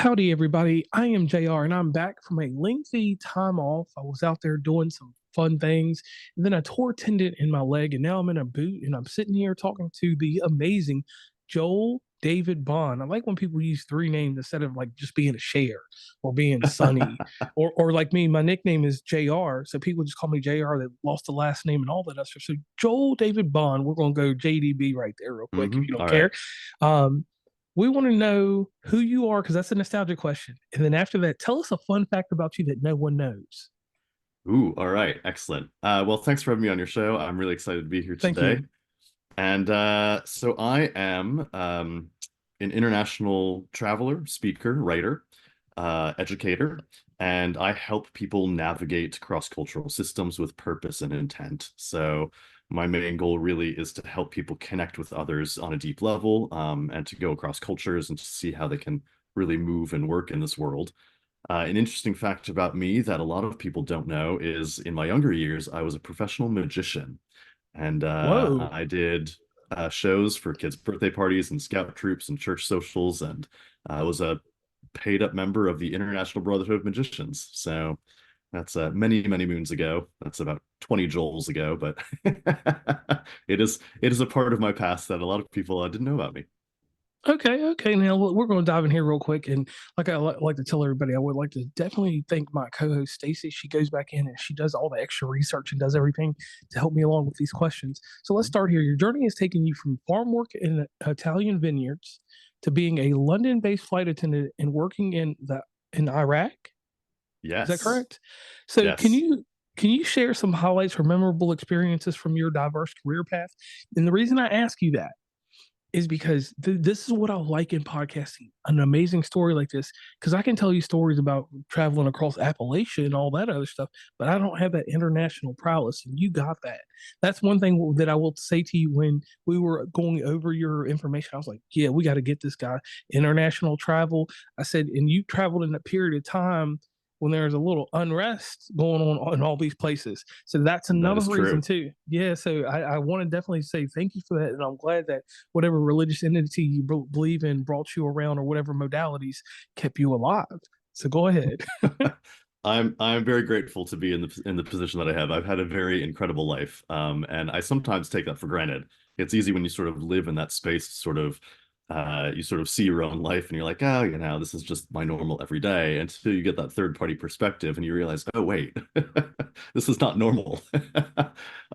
Howdy, everybody. I am JR, and I'm back from a lengthy time off. I was out there doing some fun things, and then I tore a tendon in my leg, and now I'm in a boot, and I'm sitting here talking to the amazing Joel David Bond. I like when people use three names instead of like just being a share or being Sunny, or like me. My nickname is JR, so people just call me JR. They lost the last name and all that other stuff. So Joel David Bond, we're going to go JDB right there, real quick, if you don't All right. care. Um, we want to know who you are because that's a nostalgia question. And then after that, tell us a fun fact about you that no one knows. Ooh, all right. Excellent. Well, thanks for having me on your show. I'm really excited to be here Thank you. today. And so I am an international traveler, speaker, writer, educator, and I help people navigate cross-cultural systems with purpose and intent. So my main goal really is to help people connect with others on a deep level, and to go across cultures and to see how they can really move and work in this world. An interesting fact about me that a lot of people don't know is in my younger years, I was a professional magician. And Whoa. I did shows for kids' birthday parties and scout troops and church socials. And I was a paid up member of the International Brotherhood of Magicians. So that's many, many moons ago. That's about 20 Joels ago, but it is a part of my past that a lot of people didn't know about me. Okay, okay. Now we're going to dive in here real quick, and like like to tell everybody, I would like to definitely thank my co-host Stacy. She goes back in and she does all the extra research and does everything to help me along with these questions. So let's start here. Your journey has taken you from farm work in Italian vineyards to being a London-based flight attendant and working in Iraq. Is that Yes. correct? So Yes. can you share some highlights or memorable experiences from your diverse career path? And the reason I ask you that is because this is what I like in podcasting, an amazing story like this, because I can tell you stories about traveling across Appalachia and all that other stuff, but I don't have that international prowess, and you got that. That's one thing that I will say to you when we were going over your information. I was like, yeah, we got to get this guy international travel. I said, and you traveled in a period of time when there's a little unrest going on in all these places. So that's That another is reason true. too. Yeah. So I want to definitely say thank you for that. And I'm glad that whatever religious entity you believe in brought you around or whatever modalities kept you alive. So go ahead. I'm very grateful to be in the position that I have. I've had a very incredible life, and I sometimes take that for granted. It's easy when you sort of live in that space, sort of you sort of see your own life, and you're like, oh, this is just my normal every day. Until you get that third party perspective, and you realize, oh wait, this is not normal.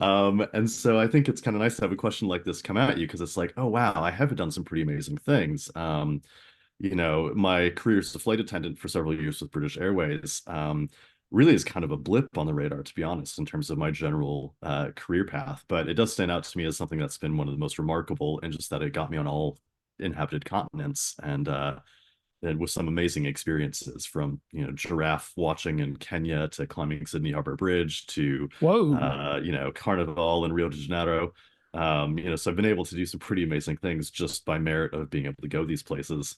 And so I think it's kind of nice to have a question like this come at you because it's like, oh wow, I have done some pretty amazing things. My career as a flight attendant for several years with British Airways really is kind of a blip on the radar, to be honest, in terms of my general career path. But it does stand out to me as something that's been one of the most remarkable, and just that it got me on all inhabited continents and with some amazing experiences from giraffe watching in Kenya to climbing Sydney Harbour Bridge to Whoa. Carnival in Rio de Janeiro. So I've been able to do some pretty amazing things just by merit of being able to go these places.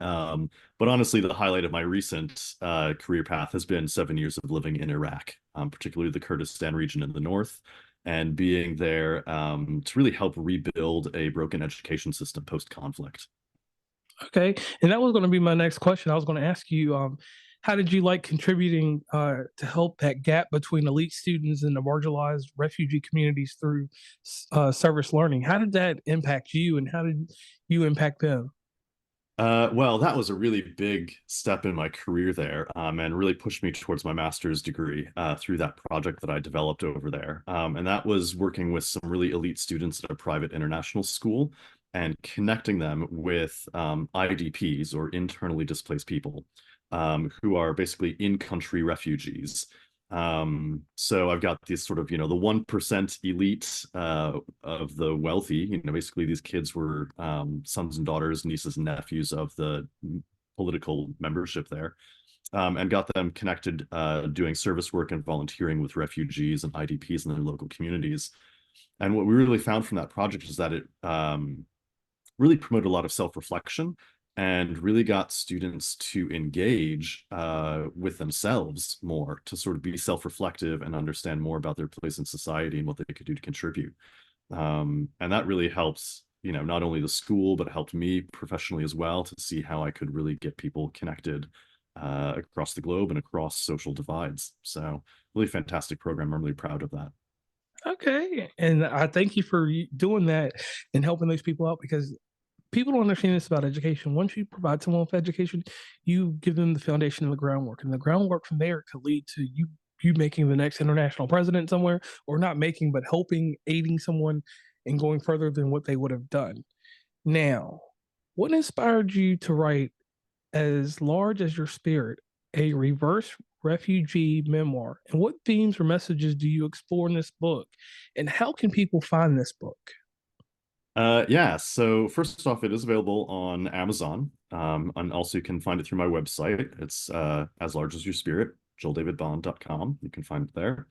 But honestly, the highlight of my recent career path has been 7 years of living in Iraq, particularly the Kurdistan region in the north, and being there to really help rebuild a broken education system post-conflict. Okay. And that was going to be my next question. I was going to ask you, how did you like contributing to help that gap between elite students and the marginalized refugee communities through service learning? How did that impact you, and how did you impact them? Well, that was a really big step in my career there, and really pushed me towards my master's degree through that project that I developed over there. And that was working with some really elite students at a private international school and connecting them with IDPs, or internally displaced people, who are basically in-country refugees. So I've got these sort of, the 1% elite of the wealthy. Basically these kids were sons and daughters, nieces and nephews of the political membership there, and got them connected, doing service work and volunteering with refugees and IDPs in their local communities. And what we really found from that project is that it really promoted a lot of self-reflection and really got students to engage with themselves more, to sort of be self-reflective and understand more about their place in society and what they could do to contribute. And that really helps, not only the school, but it helped me professionally as well to see how I could really get people connected across the globe and across social divides. So really fantastic program. I'm really proud of that. Okay. And I thank you for doing that and helping those people out, because people don't understand this about education. Once you provide someone with education, you give them the foundation and the groundwork, and the groundwork from there could lead to you making the next international president somewhere, or not making, but helping, aiding someone and going further than what they would have done. Now, what inspired you to write As Large as Your Spirit, a reverse refugee memoir? And what themes or messages do you explore in this book? And how can people find this book? Yeah, so first off, it is available on Amazon. And also you can find it through my website. It's As Large as Your Spirit, joeldavidbond.com. You can find it there.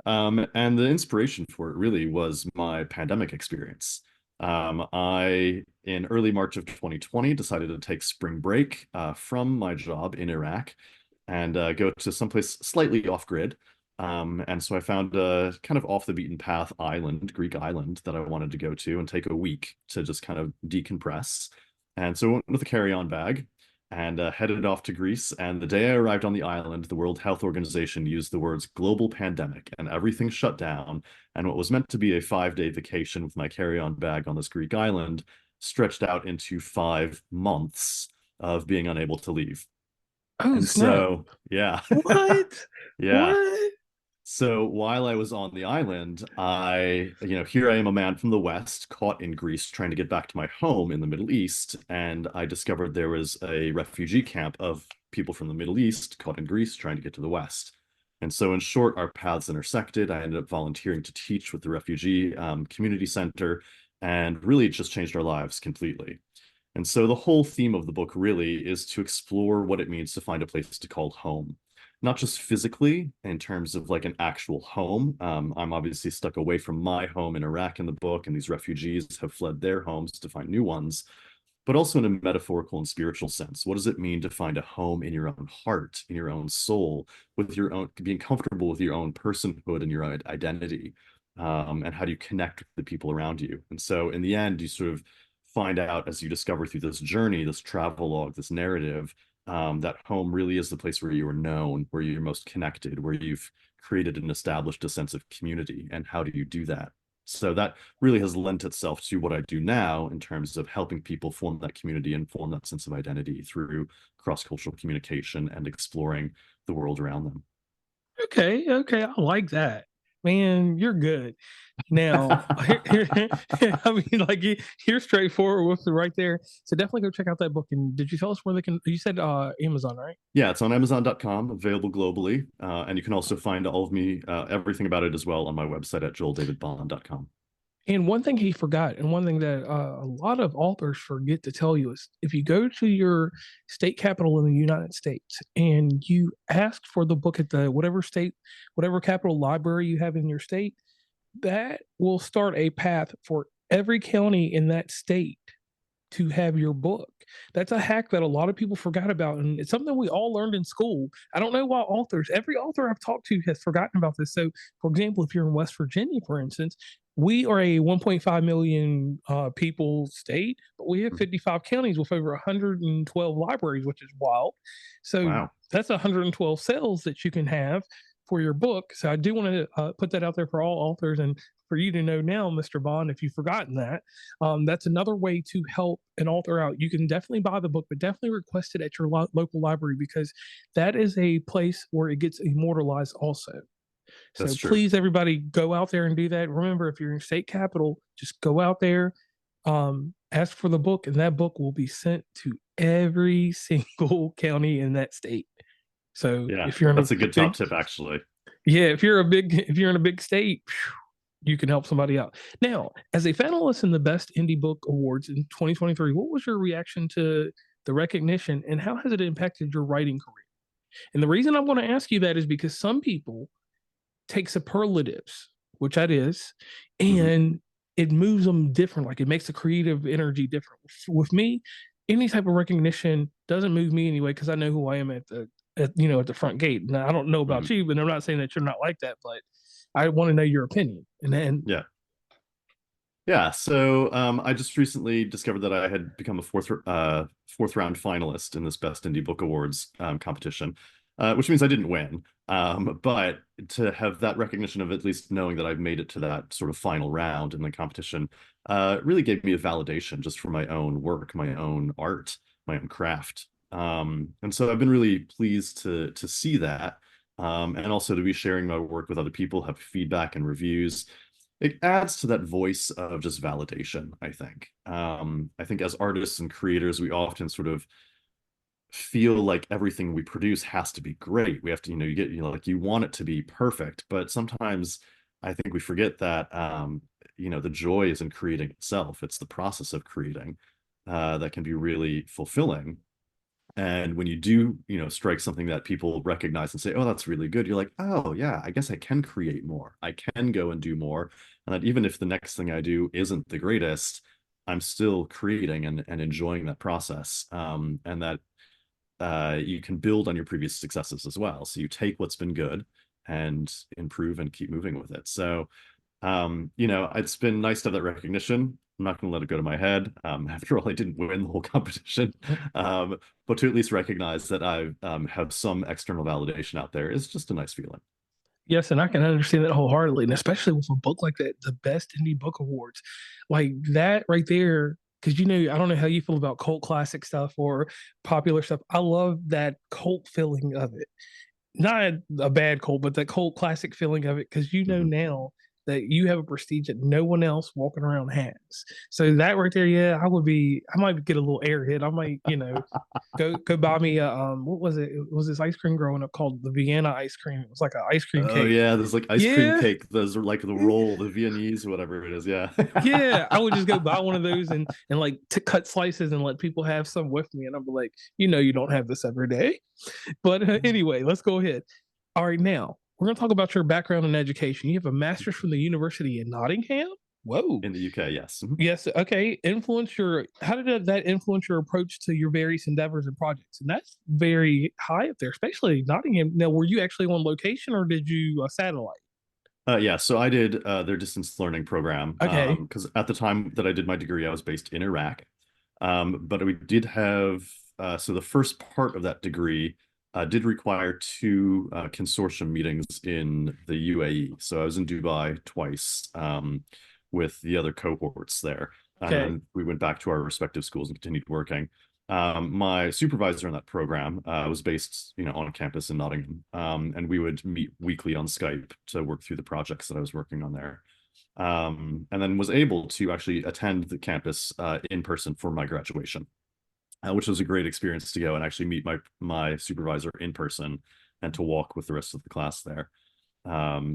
And the inspiration for it really was my pandemic experience. In early March of 2020, decided to take spring break from my job in Iraq and go to someplace slightly off grid. And so I found a kind of off the beaten path island, Greek island, that I wanted to go to and take a week to just kind of decompress. And so I went with a carry-on bag and headed off to Greece. And the day I arrived on the island, the World Health Organization used the words global pandemic, and everything shut down. And what was meant to be a 5-day vacation with my carry-on bag on this Greek island stretched out into 5 months of being unable to leave. Oh, And snap. so, yeah, What? yeah. What? So while I was on the island, here I am, a man from the West, caught in Greece, trying to get back to my home in the Middle East. And I discovered there was a refugee camp of people from the Middle East caught in Greece, trying to get to the West. And so, in short, our paths intersected. I ended up volunteering to teach with the refugee community center, and really it just changed our lives completely. And so the whole theme of the book really is to explore what it means to find a place to call home, not just physically in terms of like an actual home. I'm obviously stuck away from my home in Iraq in the book, and these refugees have fled their homes to find new ones, but also in a metaphorical and spiritual sense. What does it mean to find a home in your own heart, in your own soul, with your own, being comfortable with your own personhood and your own identity? And how do you connect with the people around you? And so in the end, you sort of find out as you discover through this journey, this travelogue, this narrative, that home really is the place where you are known, where you're most connected, where you've created and established a sense of community. And how do you do that? So that really has lent itself to what I do now in terms of helping people form that community and form that sense of identity through cross-cultural communication and exploring the world around them. Okay, okay, I like that. Man, you're good. Now, I mean, like you're straightforward with it right there. So definitely go check out that book. And did you tell us where they can? You said Amazon, right? Yeah, it's on Amazon.com, available globally. And you can also find all of me, everything about it as well on my website at joeldavidbond.com. And one thing he forgot, and one thing that a lot of authors forget to tell you, is if you go to your state capital in the United States and you ask for the book at the whatever state, whatever capital library you have in your state, that will start a path for every county in that state to have your book. That's a hack that a lot of people forgot about, and it's something we all learned in school. I don't know why every author I've talked to has forgotten about this. So, for example, if you're in West Virginia, for instance, we are a 1.5 million people state, but we have 55 counties with over 112 libraries, which is wild. So Wow. that's 112 sales that you can have for your book. So I do want to put that out there for all authors, and for you to know now, Mr. Bond, if you've forgotten that. That's another way to help an author out. You can definitely buy the book, but definitely request it at your local library, because that is a place where it gets immortalized also. That's So true. please, everybody, go out there and do that. Remember, if you're in state capital, just go out there, ask for the book, and that book will be sent to every single county in that state. So Yeah, if you're in a that's a good top big, tip, actually. yeah, if you're in a big state, you can help somebody out. Now, as a finalist in the Best Indie Book Awards in 2023, what was your reaction to the recognition, and how has it impacted your writing career? And the reason I want to ask you that is because some people take superlatives, which that is, Mhm. and it moves them different. Like it makes the creative energy different. With me, any type of recognition doesn't move me anyway, because I know who I am at the front gate. Now I don't know about Mhm. you, but I'm not saying that you're not like that, but I want to know your opinion. And then Yeah. Yeah, so I just recently discovered that I had become a fourth round finalist in this Best Indie Book Awards competition, which means I didn't win. But to have that recognition of at least knowing that I've made it to that sort of final round in the competition really gave me a validation just for my own work, my own art, my own craft. And so I've been really pleased to see that, and also to be sharing my work with other people, have feedback and reviews. It adds to that voice of just validation, I think. I think as artists and creators, we often sort of feel like everything we produce has to be great. We have to, like you want it to be perfect, but sometimes I think we forget that, the joy is in creating itself. It's the process of creating that can be really fulfilling. And when you do, strike something that people recognize and say, oh, that's really good, you're like, oh, yeah, I guess I can create more. I can go and do more. And that even if the next thing I do isn't the greatest, I'm still creating and enjoying that process. And that you can build on your previous successes as well. So you take what's been good and improve and keep moving with it. So it's been nice to have that recognition. I'm not going to let it go to my head. After all, I didn't win the whole competition. But to at least recognize that I have some external validation out there is just a nice feeling. Yes, and I can understand that wholeheartedly, and especially with a book like that, the Best Indie Book Awards, like that right there. Because I don't know how you feel about cult classic stuff or popular stuff. I love that cult feeling of it, not a bad cult, but the cult classic feeling of it. Because Mhm. now that you have a prestige that no one else walking around has. So that right there, yeah, I might get a little airhead. I might, go buy me a what was it? It was this ice cream growing up called the Vienna ice cream. It was like an ice cream Oh cake. yeah, there's like ice cream Yeah, cake. Those are like the roll, the Viennese, whatever it is. Yeah. yeah. I would just go buy one of those and like to cut slices and let people have some with me, and I'm like, you don't have this every day. But anyway, let's go ahead. All right, now we're gonna talk about your background in education. You have a master's from the University in Nottingham. Whoa. In the UK, yes. Mhm. Yes. Okay. How did that influence your approach to your various endeavors and projects? And that's very high up there, especially Nottingham. Now, were you actually on location or did you satellite? Yeah, so I did their distance learning program Okay. because at the time that I did my degree, I was based in Iraq. But we did have, so the first part of that degree did require two consortium meetings in the UAE. So I was in Dubai twice with the other cohorts there. And Okay. then we went back to our respective schools and continued working. My supervisor in that program was based, on campus in Nottingham, and we would meet weekly on Skype to work through the projects that I was working on there, and then was able to actually attend the campus in person for my graduation, which was a great experience to go and actually meet my supervisor in person and to walk with the rest of the class there.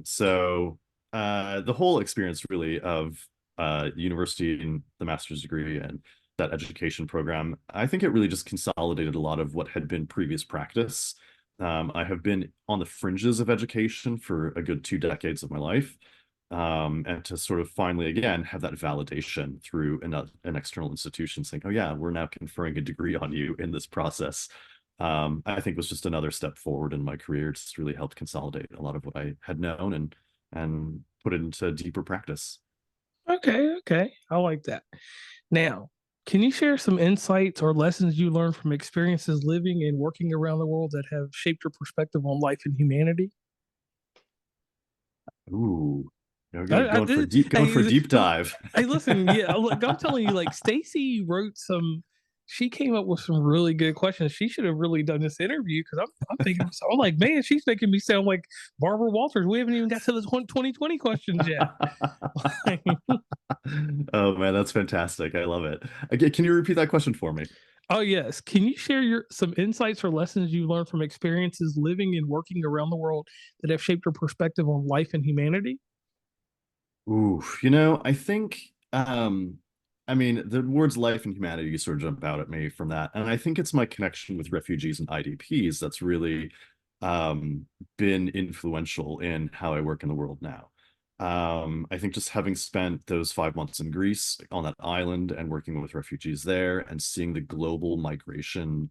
So the whole experience really of university and the master's degree and that education program, I think it really just consolidated a lot of what had been previous practice. I have been on the fringes of education for a good 2 decades of my life. And to sort of finally, again, have that validation through an external institution saying, oh, yeah, we're now conferring a degree on you in this process, I think was just another step forward in my career. Just really helped consolidate a lot of what I had known and put it into deeper practice. Okay. Okay. I like that. Now, can you share some insights or lessons you learned from experiences living and working around the world that have shaped your perspective on life and humanity? Ooh, I going for did. a deep dive. Hey, listen, yeah, look, I'm telling you, like Stacy wrote some. She came up with some really good questions. She should have really done this interview because I'm thinking, I'm like, man, she's making me sound like Barbara Walters. We haven't even got to the 2020 questions yet. Oh man, that's fantastic. I love it. Again, can you repeat that question for me? Oh yes, can you share your some insights or lessons you learned from experiences living and working around the world that have shaped your perspective on life and humanity? Ooh, I think I mean the words life and humanity sort of jump out at me from that. And I think it's my connection with refugees and IDPs that's really um been influential in how I work in the world now. I think just having spent those 5 months in Greece on that island and working with refugees there and seeing the global migration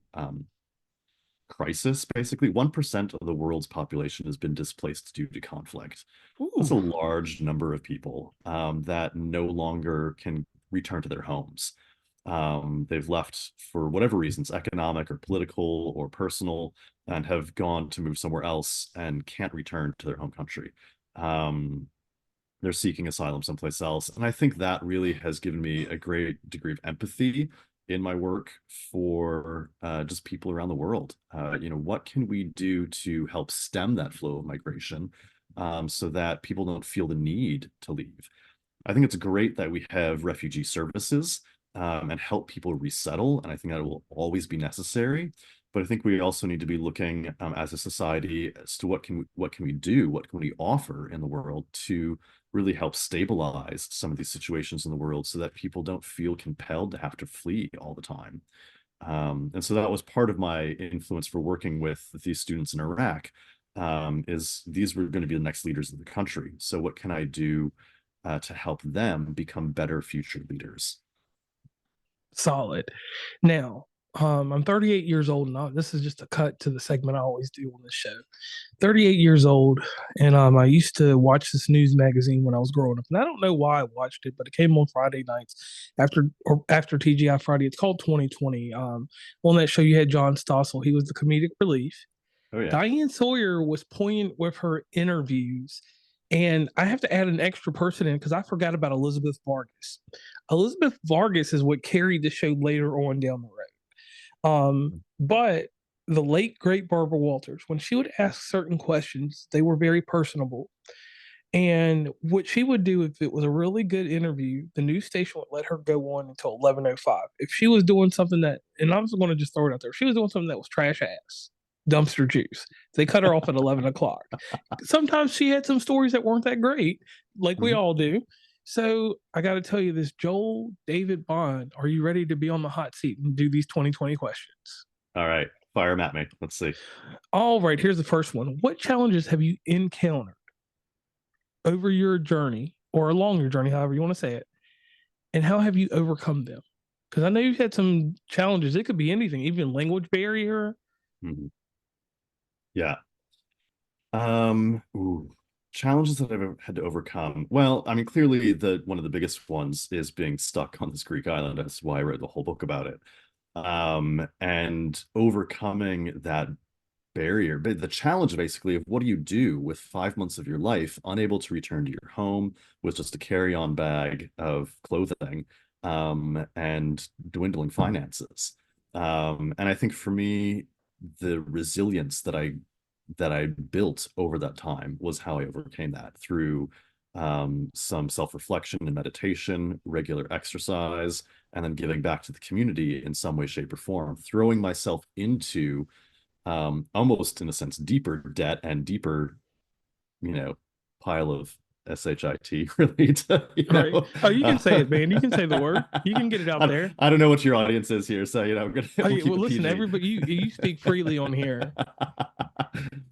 crisis, basically. 1% of the world's population has been displaced due to conflict. That's a Ooh, large number of people that no longer can return to their homes. They've left for whatever reasons, economic or political or personal, and have gone to move somewhere else and can't return to their home country. Um, they're seeking asylum someplace else. And I think that really has given me a great degree of empathy in my work for just people around the world. What can we do to help stem that flow of migration so that people don't feel the need to leave? I think it's great that we have refugee services and help people resettle, and I think that will always be necessary. But I think we also need to be looking as a society as to what can we do, what can we offer in the world to really help stabilize some of these situations in the world, so that people don't feel compelled to have to flee all the time. And so that was part of my influence for working with these students in Iraq. Is these were going to be the next leaders of the country. So what can I do to help them become better future leaders? solid. Now, I'm 38 years old now. This is just a cut to the segment I always do on this show. 38 years old, and I used to watch this news magazine when I was growing up. And I don't know why I watched it, but it came on Friday nights after TGI Friday. It's called 2020. On that show, you had John Stossel. He was the comedic relief. Oh yeah. Diane Sawyer was poignant with her interviews. And I have to add an extra person in because I forgot about Elizabeth Vargas. Elizabeth Vargas is what carried the show later on down the road. But the late great Barbara Walters, when she would ask certain questions, they were very personable. And what she would do if it was a really good interview, the news station would let her go on until 11:05. If she was doing something that, and I'm just going to just throw it out there, if she was doing something that was trash ass, dumpster juice, they cut her off at 11 o'clock. Sometimes she had some stories that weren't that great, like we Mhm. all do. So I got to tell you this, Joel David Bond, are you ready to be on the hot seat and do these 2020 questions? All right, fire 'em at me. Let's see. All right, here's the first one. What challenges have you encountered over your journey or along your journey, however you want to say it, and how have you overcome them? Because I know you've had some challenges. It could be anything, even language barrier. Mhm. Yeah. Ooh, challenges that I've had to overcome. Well, I mean, clearly the one of the biggest ones is being stuck on this Greek island. That's why I wrote the whole book about it. And overcoming that barrier, but the challenge basically of what do you do with 5 months of your life unable to return to your home with just a carry-on bag of clothing, and dwindling finances. And I think for me, the resilience that I built over that time was how I overcame that through some self-reflection and meditation, regular exercise, and then giving back to the community in some way, shape, or form, throwing myself into almost in a sense deeper debt and deeper, you know, pile of shit really to, Right. Oh, you can say it, man. You can say the word. You can get it out I, there. I don't know what your audience is here, so Oh, we'll yeah, keep well, it listen, PG. everybody, you speak freely on here.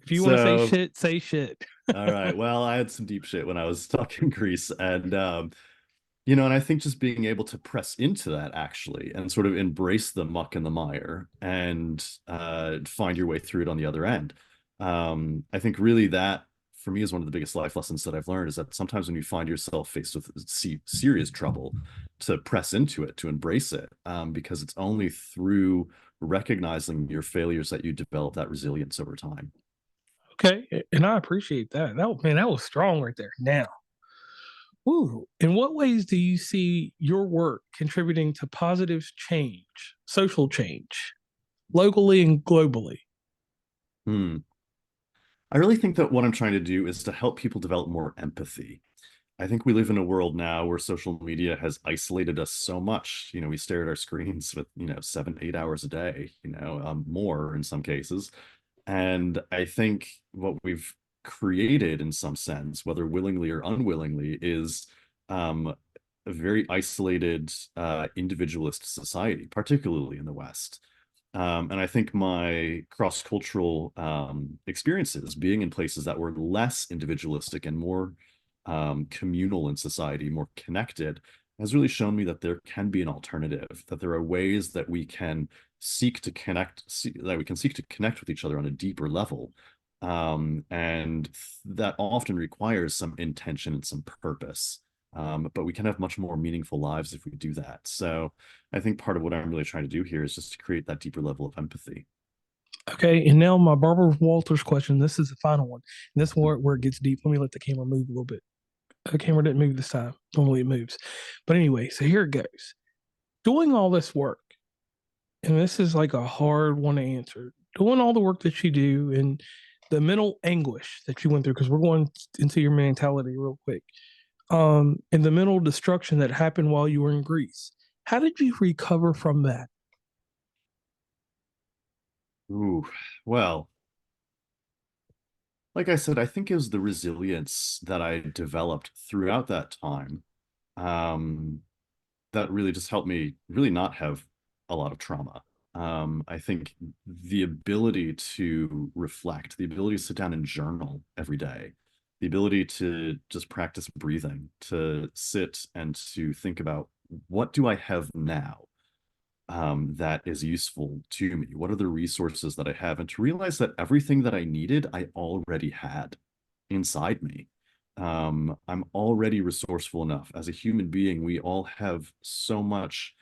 If you want to say So, shit, say shit. all right. Well, I had some deep shit when I was stuck in Greece, and and I think just being able to press into that actually and sort of embrace the muck and the mire and find your way through it on the other end. I think really that for me is one of the biggest life lessons that I've learned is that sometimes when you find yourself faced with serious trouble, to press into it, to embrace it, because it's only through recognizing your failures that you develop that resilience over time. Okay. And I appreciate that. Man, that was strong right there. Now, ooh, in what ways do you see your work contributing to positive change, social change, locally and globally? Hmm. I really think that what I'm trying to do is to help people develop more empathy. I think we live in a world now where social media has isolated us so much. We stare at our screens with, 7, 8 hours a day, more in some cases. And I think what we've created in some sense, whether willingly or unwillingly, is a very isolated, individualist society, particularly in the West. And I think my cross-cultural experiences, being in places that were less individualistic and more communal in society, more connected, has really shown me that there can be an alternative, that there are ways that we can seek to connect, that we can seek to connect with each other on a deeper level. And that often requires some intention and some purpose. But we can have much more meaningful lives if we do that. So I think part of what I'm really trying to do here is just to create that deeper level of empathy. Okay, and now my Barbara Walters question. This is the final one. And this is where it gets deep. Let me let the camera move a little bit. The camera didn't move this time. Normally it moves. But anyway, so here it goes. Doing all this work, and this is like a hard one to answer. Doing all the work that you do and the mental anguish that you went through, because we're going into your mentality real quick, and the mental destruction that happened while you were in Greece. How did you recover from that? Ooh, well, like I said, I think it was the resilience that I developed throughout that time, um, that really just helped me really not have a lot of trauma. I think the ability to reflect, the ability to sit down and journal every day, the ability to just practice breathing, to sit and to think about what do I have now, that is useful to me? What are the resources that I have? And to realize that everything that I needed, I already had inside me. I'm already resourceful enough. As a human being, we all have so much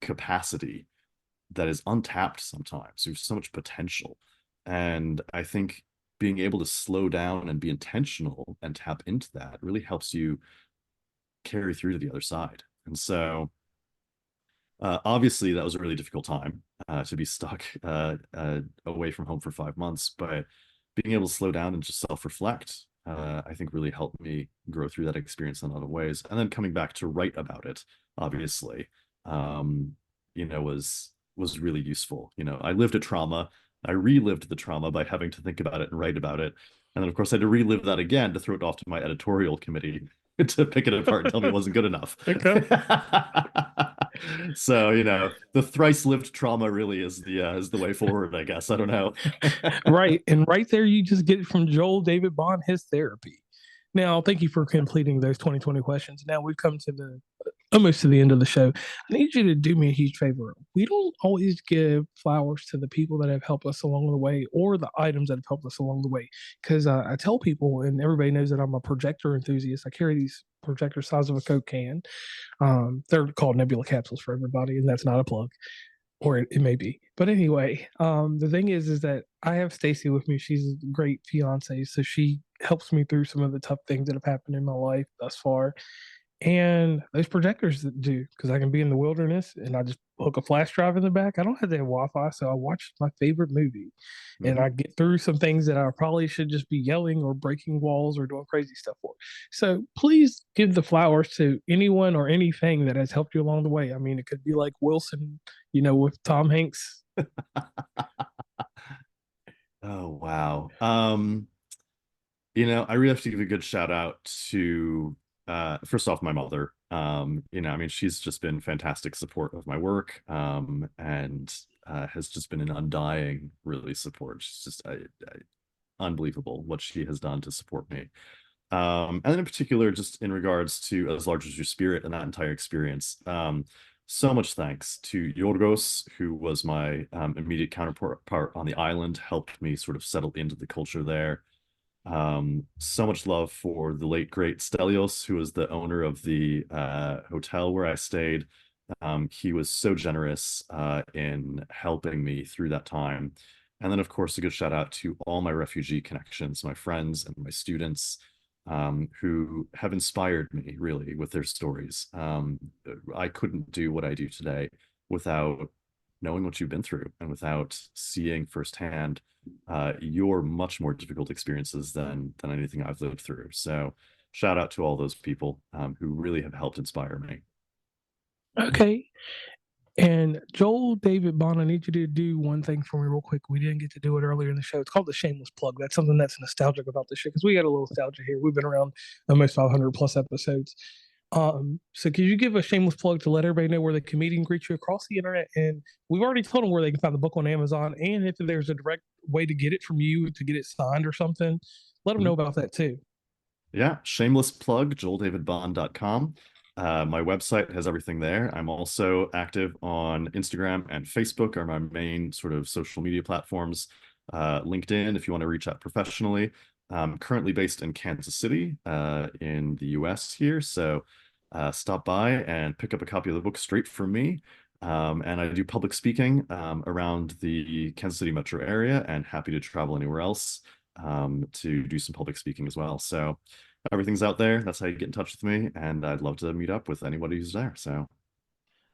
capacity that is untapped sometimes. There's so much potential. And I think being able to slow down and be intentional and tap into that really helps you carry through to the other side. And so, obviously, that was a really difficult time to be stuck away from home for 5 months, but being able to slow down and just self-reflect, I think really helped me grow through that experience in a lot of ways. And then coming back to write about it, obviously, um, was really useful. I lived a trauma. I relived the trauma by having to think about it and write about it. And then, of course, I had to relive that again to throw it off to my editorial committee to pick it apart and tell me it wasn't good enough. Okay. So, the thrice lived trauma really is the way forward, I guess. I don't know. Right. And right there, you just get it from Joel David Bond, his therapy. Now, thank you for completing those 2020 questions. Now we've come to the almost to the end of the show. I need you to do me a huge favor. We don't always give flowers to the people that have helped us along the way or the items that have helped us along the way. Because I tell people, and everybody knows that I'm a projector enthusiast. I carry these projector size of a Coke can. They're called nebula capsules for everybody, and that's not a plug, or it may be. But anyway, the thing is that I have Stacy with me. She's a great fiance, so she helps me through some of the tough things that have happened in my life thus far. And those projectors that do, because I can be in the wilderness and I just hook a flash drive in the back. I don't have to have Wi-Fi, so I watch my favorite movie, and Mhm. I get through some things that I probably should just be yelling or breaking walls or doing crazy stuff for. So please give the flowers to anyone or anything that has helped you along the way. I mean, it could be like Wilson, with Tom Hanks. Oh, wow. I really have to give a good shout out to, first off, my mother. I mean, she's just been fantastic support of my work, and has just been an undying, really support. She's just unbelievable what she has done to support me. And then in particular, just in regards to As Large as Your Spirit and that entire experience, so much thanks to Yorgos, who was my immediate counterpart on the island, helped me sort of settle into the culture there. So much love for the late great Stelios, who was the owner of the hotel where I stayed. He was so generous in helping me through that time. And then, of course, a good shout out to all my refugee connections, my friends and my students, who have inspired me really with their stories. I couldn't do what I do today without knowing what you've been through and without seeing firsthand your much more difficult experiences than anything I've lived through. So shout out to all those people who really have helped inspire me. Okay. And Joel David Bond, I need you to do one thing for me real quick. We didn't get to do it earlier in the show. It's called the shameless plug. That's something that's nostalgic about this show because we got a little nostalgia here. We've been around almost 500 plus episodes. So could you give a shameless plug to let everybody know where they can meet and greet you across the internet? And we've already told them where they can find the book on Amazon, and if there's a direct way to get it from you to get it signed or something, let them know Mhm. about that too. Yeah, shameless plug, joeldavidbond.com. My website has everything there. I'm also active on Instagram and Facebook are my main sort of social media platforms. LinkedIn, if you want to reach out professionally. I'm currently based in Kansas City, in the US here. So stop by and pick up a copy of the book straight from me. And I do public speaking around the Kansas City metro area and happy to travel anywhere else to do some public speaking as well. So everything's out there. That's how you get in touch with me. And I'd love to meet up with anybody who's there. So,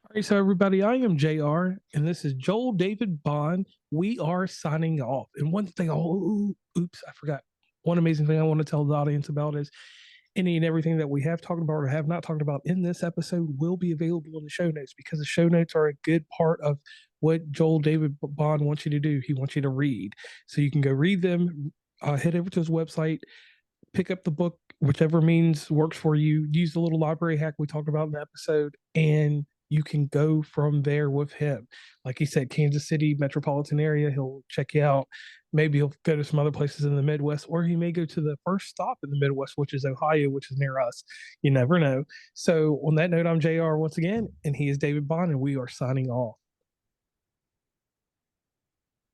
All right, so everybody, I am JR, and this is Joel David Bond. We are signing off. And one thing, oops, I forgot. One amazing thing I want to tell the audience about is any and everything that we have talked about or have not talked about in this episode will be available in the show notes, because the show notes are a good part of what Joel David Bond wants you to do. He wants you to read. So you can go read them, head over to his website, pick up the book, whichever means works for you. Use the little library hack we talked about in the episode, and you can go from there with him. Like he said, Kansas City metropolitan area, he'll check you out. Maybe he'll go to some other places in the Midwest, or he may go to the first stop in the Midwest, which is Ohio, which is near us. You never know. So, on that note, I'm JR once again, and he is David Bond, and we are signing off.